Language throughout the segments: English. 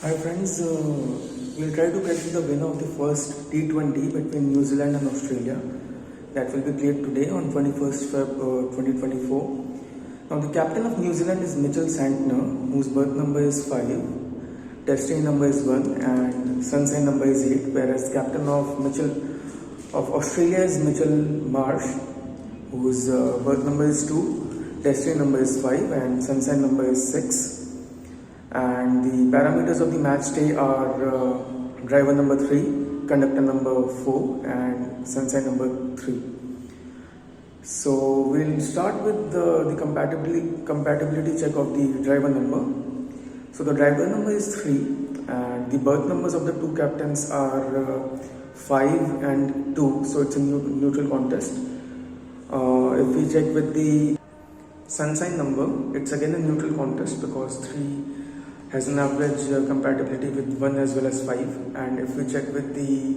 Hi friends, we'll try to get the winner of the first T20 between New Zealand and Australia that will be played today on 21st Feb 2024. Now the captain of New Zealand is Mitchell Santner, whose birth number is 5, destiny number is 1 and sun sign number is 8, whereas captain of Australia is Mitchell Marsh, whose birth number is 2, destiny number is 5 and sun sign number is 6. And the parameters of the match day are driver number 3, conductor number 4 and sun sign number 3. So we'll start with the compatibility check of the driver number. So the driver number is 3 and the birth numbers of the two captains are 5 and 2, so it's a neutral contest. If we check with the sun sign number, it's again a neutral contest because 3 has an average compatibility with 1 as well as 5. And if we check with the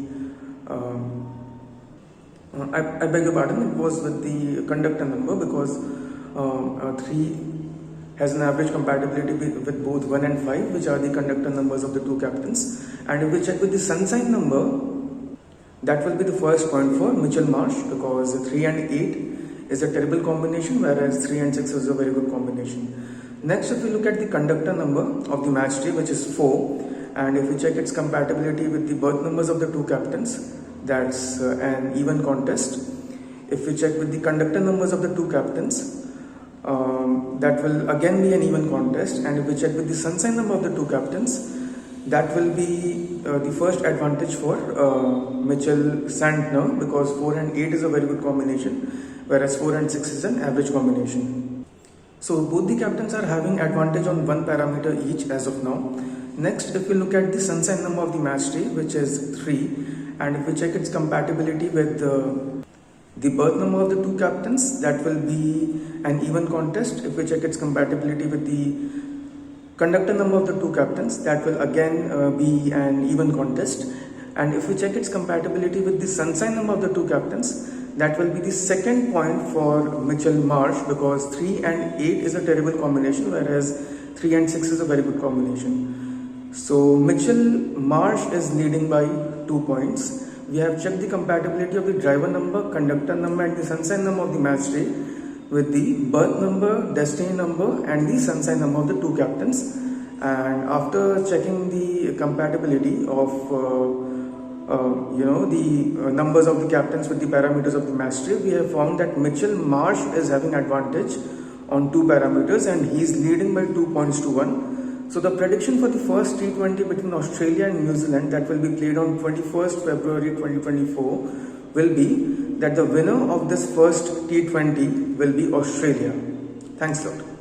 I beg your pardon, it was with the conductor number because 3 has an average compatibility with both 1 and 5, which are the conductor numbers of the two captains. And if we check with the sun sign number, that will be the first point for Mitchell Marsh because 3 and 8 is a terrible combination, whereas 3 and 6 is a very good combination. Next, if we look at the conductor number of the match day, which is 4, and if we check its compatibility with the birth numbers of the two captains, that's an even contest. If we check with the conductor numbers of the two captains, that will again be an even contest. And if we check with the sun sign number of the two captains, that will be the first advantage for Mitchell Santner because 4 and 8 is a very good combination, whereas 4 and 6 is an average combination. So both the captains are having advantage on one parameter each as of now. Next, if we look at the sun sign number of the match day, which is 3, and if we check its compatibility with the birth number of the two captains, that will be an even contest. If we check its compatibility with the conductor number of the two captains, that will again be an even contest. And if we check its compatibility with the sun sign number of the two captains, that will be the second point for Mitchell Marsh because 3 and 8 is a terrible combination, whereas 3 and 6 is a very good combination. So Mitchell Marsh is leading by 2 points. We have checked the compatibility of the driver number, conductor number and the sun sign number of the match day with the birth number, destiny number and the sun sign number of the two captains. And after checking the compatibility of the numbers of the captains with the parameters of the match day, we have found that Mitchell Marsh is having advantage on 2 parameters and he is leading by 2 points to 1. So the prediction for the first T20 between Australia and New Zealand that will be played on 21st February 2024 will be that the winner of this first T20 will be Australia. Thanks a lot.